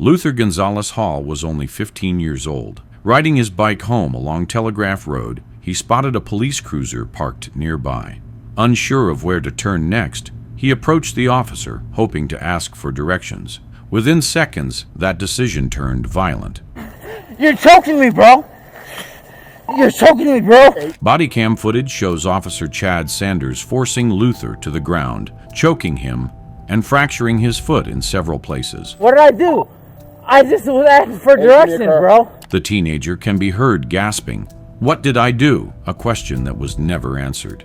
Luther Gonzales Hall was only 15 years old. Riding his bike home along Telegraph Road, he spotted a police cruiser parked nearby. Unsure of where to turn next, he approached the officer, hoping to ask for directions. Within seconds, that decision turned violent. You're choking me, bro! You're choking me, bro! Body cam footage shows Officer Chad Sanders forcing Luther to the ground, choking him, and fracturing his foot in several places. What did I do? I just was asking for directions, bro. The teenager can be heard gasping. "What did I do?" A question that was never answered.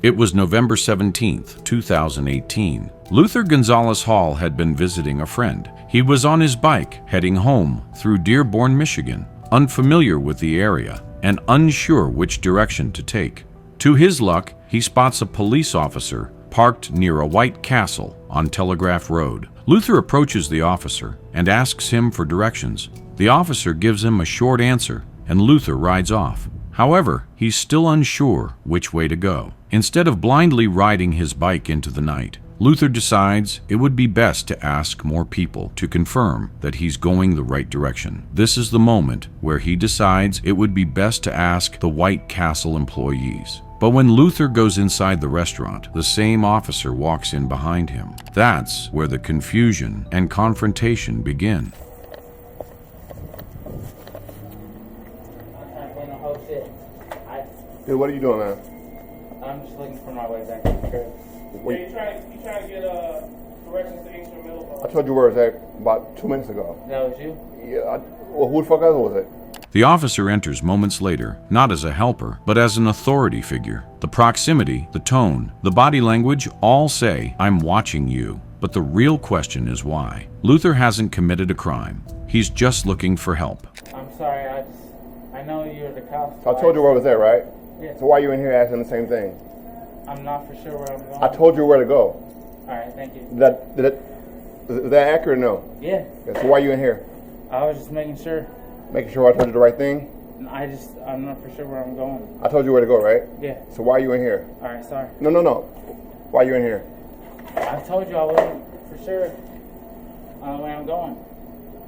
It was November 17th, 2018. Luther Gonzales Hall had been visiting a friend. He was on his bike, heading home through Dearborn, Michigan, unfamiliar with the area and unsure which direction to take. To his luck, he spots a police officer parked near a white castle on Telegraph Road. Luther approaches the officer and asks him for directions. The officer gives him a short answer, and Luther rides off. However, he's still unsure which way to go. Instead of blindly riding his bike into the night, Luther decides it would be best to ask more people to confirm that he's going the right direction. This is the moment where he decides it would be best to ask the White Castle employees. But when Luther goes inside the restaurant, the same officer walks in behind him. That's where the confusion and confrontation begin. Dude, what are you doing, man? I'm just looking for my way back to the crib. You trying to get directions to Extra Middle? I told you where it was at about 2 minutes ago. That was you? Yeah, well, who the fuck else was it? The officer enters moments later, not as a helper, but as an authority figure. The proximity, the tone, the body language all say, "I'm watching you." But the real question is why. Luther hasn't committed a crime. He's just looking for help. I'm sorry, I know you're the cops. So I told you where it was at, right? Yeah. So why are you in here asking the same thing? I'm not for sure where I'm going. I told you where to go. Alright, thank you. Is that accurate or no? Yeah. So why are you in here? I was just making sure. Making sure I told you the right thing? I'm not for sure where I'm going. I told you where to go, right? Yeah. So why are you in here? Alright, sorry. No. Why are you in here? I told you I wasn't for sure on the way I'm going.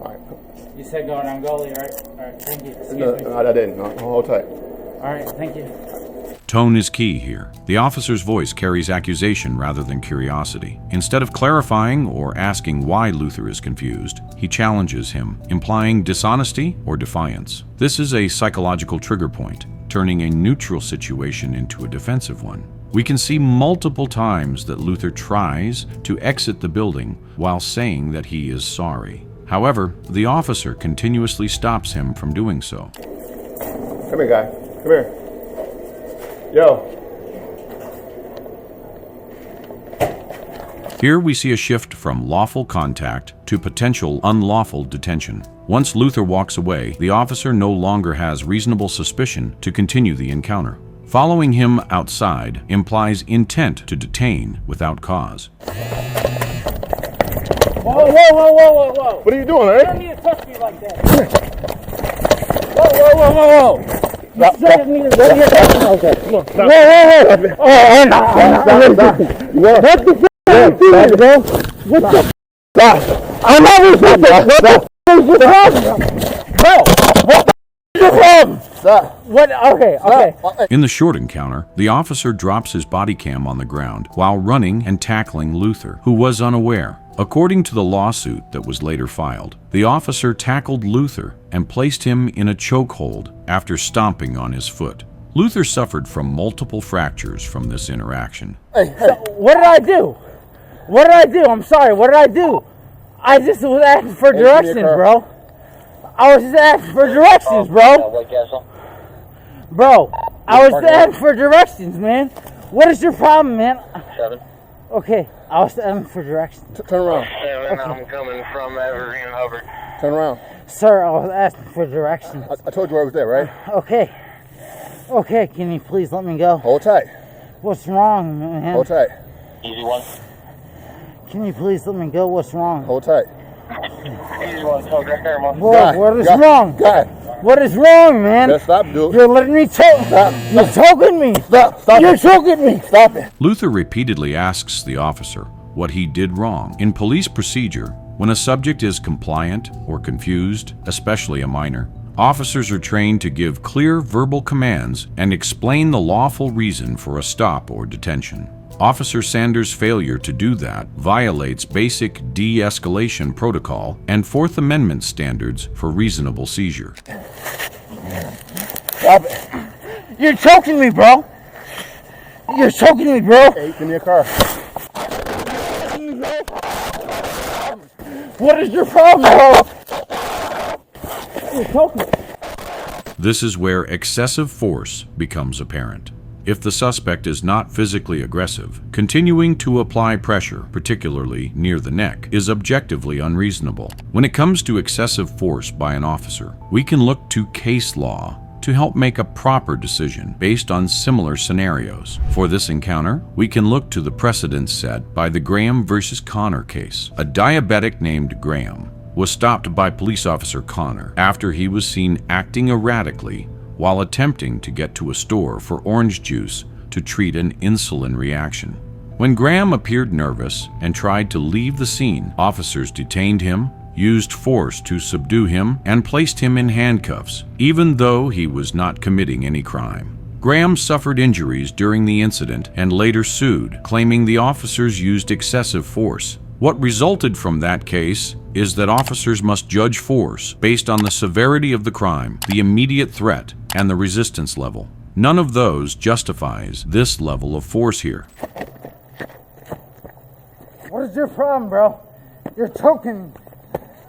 Alright. You said go and I'm goalie, right? Alright, thank you. Excuse me. No, I didn't. No, hold tight. Alright, thank you. Tone is key here. The officer's voice carries accusation rather than curiosity. Instead of clarifying or asking why Luther is confused, he challenges him, implying dishonesty or defiance. This is a psychological trigger point, turning a neutral situation into a defensive one. We can see multiple times that Luther tries to exit the building while saying that he is sorry. However, the officer continuously stops him from doing so. Come here, guy. Come here. Yo. Here we see a shift from lawful contact to potential unlawful detention. Once Luther walks away, the officer no longer has reasonable suspicion to continue the encounter. Following him outside implies intent to detain without cause. Whoa. What are you doing, You eh? don't need to touch me like that. Whoa. You shouldn't need to touch me like that. Look, stop. Whoa. Oh, no. What the f*** bro? What the f***? Stop. I'm always with this. What the f*** is your problem? Bro, what the f*** is your problem? Stop. What? Okay. In the short encounter, the officer drops his body cam on the ground while running and tackling Luther, who was unaware. According to the lawsuit that was later filed, the officer tackled Luther and placed him in a chokehold after stomping on his foot. Luther suffered from multiple fractures from this interaction. Hey. So, what did I do? I'm sorry, what did I do? I just was asking for directions, bro. I was just asking for directions, bro. Bro, I was asking for directions, man. What is your problem, man? 7. Okay, I was asking for directions. Turn around. 7, I'm coming from Evergreen Hubbard. Turn around. Sir, I was asking for directions. I told you where it was at, right? Okay, can you please let me go? Hold tight. What's wrong, man? Hold tight. Easy one. Can you please let me go? What's wrong? Hold tight. Easy one. Talk right there, man. Whoa, what is wrong? Guy. What is wrong, man? Let's stop, dude. You're letting me choke. Stop. You're choking me. Stop. You're choking me. Stop it. Luther repeatedly asks the officer what he did wrong. In police procedure, when a subject is compliant or confused, especially a minor, officers are trained to give clear verbal commands and explain the lawful reason for a stop or detention. Officer Sanders' failure to do that violates basic de-escalation protocol and Fourth Amendment standards for reasonable seizure. Stop it. You're choking me, bro. You're choking me, bro. Hey, give me a car. What is your problem, bro? You're choking me. This is where excessive force becomes apparent. If the suspect is not physically aggressive, continuing to apply pressure, particularly near the neck, is objectively unreasonable. When it comes to excessive force by an officer, we can look to case law to help make a proper decision based on similar scenarios. For this encounter, we can look to the precedents set by the Graham versus Connor case. A diabetic named Graham was stopped by police officer Connor after he was seen acting erratically while attempting to get to a store for orange juice to treat an insulin reaction. When Graham appeared nervous and tried to leave the scene, officers detained him, used force to subdue him, and placed him in handcuffs, even though he was not committing any crime. Graham suffered injuries during the incident and later sued, claiming the officers used excessive force. What resulted from that case is that officers must judge force based on the severity of the crime, the immediate threat, and the resistance level. None of those justifies this level of force here. What is your problem, bro? You're choking.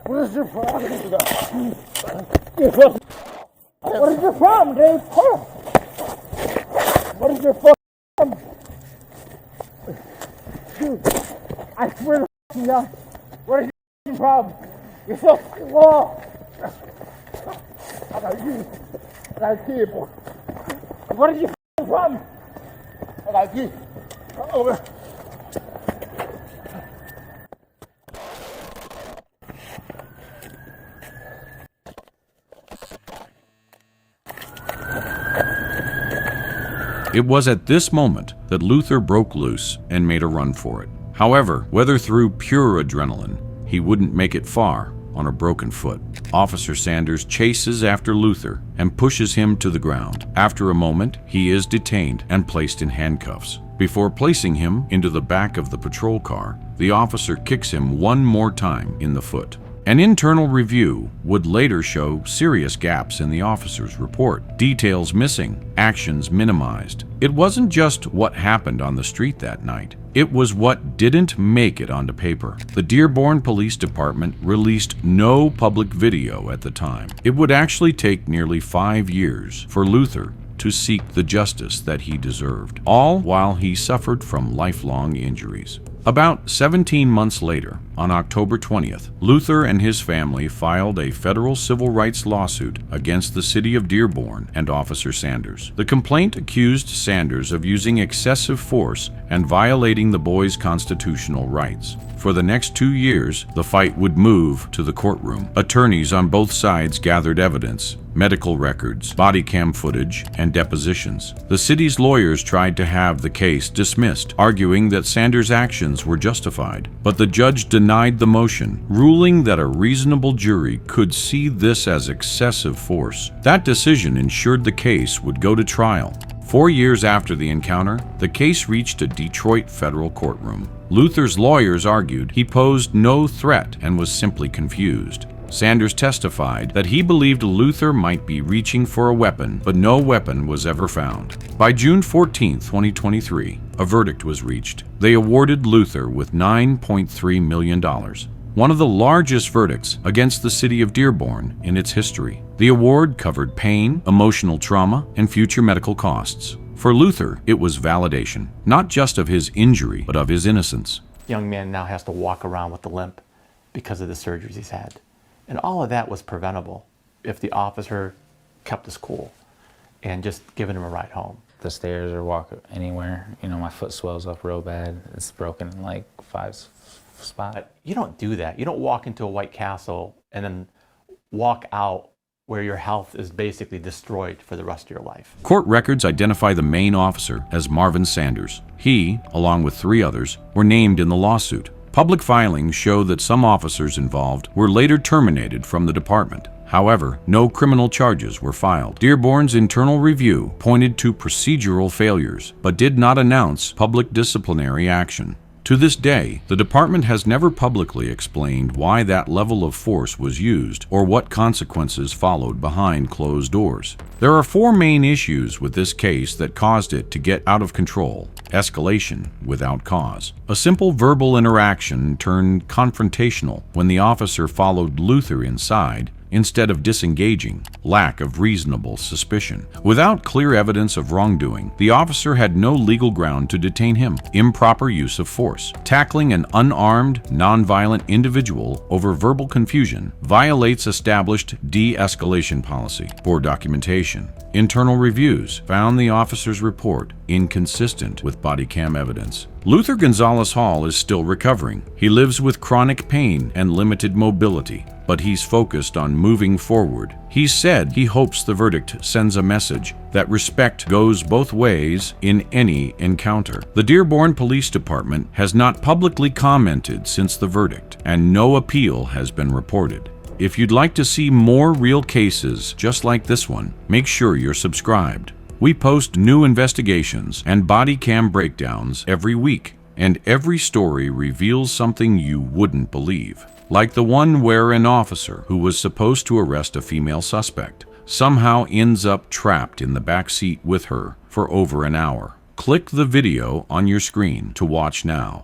What is your problem? What is your problem, Dave? What is your problem? Dude, I swear to God, what is your problem? You're so slow. I got you. I got a kid, boy. What is your problem? I got you. Over. It was at this moment that Luther broke loose and made a run for it. However, whether through pure adrenaline, he wouldn't make it far on a broken foot. Officer Sanders chases after Luther and pushes him to the ground. After a moment, he is detained and placed in handcuffs. Before placing him into the back of the patrol car, the officer kicks him one more time in the foot. An internal review would later show serious gaps in the officer's report, details missing, actions minimized. It wasn't just what happened on the street that night. It was what didn't make it onto paper. The Dearborn Police Department released no public video at the time. It would actually take nearly 5 years for Luther to seek the justice that he deserved, all while he suffered from lifelong injuries. About 17 months later, on October 20th, Luther and his family filed a federal civil rights lawsuit against the city of Dearborn and Officer Sanders. The complaint accused Sanders of using excessive force and violating the boy's constitutional rights. For the next 2 years, the fight would move to the courtroom. Attorneys on both sides gathered evidence, medical records, body cam footage, and depositions. The city's lawyers tried to have the case dismissed, arguing that Sanders' actions were justified. But the judge denied the motion, ruling that a reasonable jury could see this as excessive force. That decision ensured the case would go to trial. 4 years after the encounter, the case reached a Detroit federal courtroom. Luther's lawyers argued he posed no threat and was simply confused. Sanders testified that he believed Luther might be reaching for a weapon, but no weapon was ever found. By June 14, 2023, a verdict was reached. They awarded Luther with $9.3 million, one of the largest verdicts against the city of Dearborn in its history. The award covered pain, emotional trauma, and future medical costs. For Luther, it was validation, not just of his injury, but of his innocence. The young man now has to walk around with a limp because of the surgeries he's had. And all of that was preventable if the officer kept his cool and just given him a ride home. The stairs or walk anywhere, my foot swells up real bad. It's broken in like 5 spots. You don't do that. You don't walk into a White Castle and then walk out where your health is basically destroyed for the rest of your life. Court records identify the main officer as Marvin Sanders. He, along with 3 others, were named in the lawsuit. Public filings show that some officers involved were later terminated from the department. However, no criminal charges were filed. Dearborn's internal review pointed to procedural failures, but did not announce public disciplinary action. To this day, the department has never publicly explained why that level of force was used or what consequences followed behind closed doors. There are 4 main issues with this case that caused it to get out of control. Escalation without cause. A simple verbal interaction turned confrontational when the officer followed Luther inside instead of disengaging. Lack of reasonable suspicion. Without clear evidence of wrongdoing, the officer had no legal ground to detain him. Improper use of force. Tackling an unarmed, nonviolent individual over verbal confusion violates established de-escalation policy. Poor documentation. Internal reviews found the officer's report inconsistent with body cam evidence. Luther Gonzales Hall is still recovering. He lives with chronic pain and limited mobility, but he's focused on moving forward. He said he hopes the verdict sends a message that respect goes both ways in any encounter. The Dearborn Police Department has not publicly commented since the verdict, and no appeal has been reported. If you'd like to see more real cases just like this one, make sure you're subscribed. We post new investigations and body cam breakdowns every week, and every story reveals something you wouldn't believe. Like the one where an officer who was supposed to arrest a female suspect somehow ends up trapped in the back seat with her for over an hour. Click the video on your screen to watch now.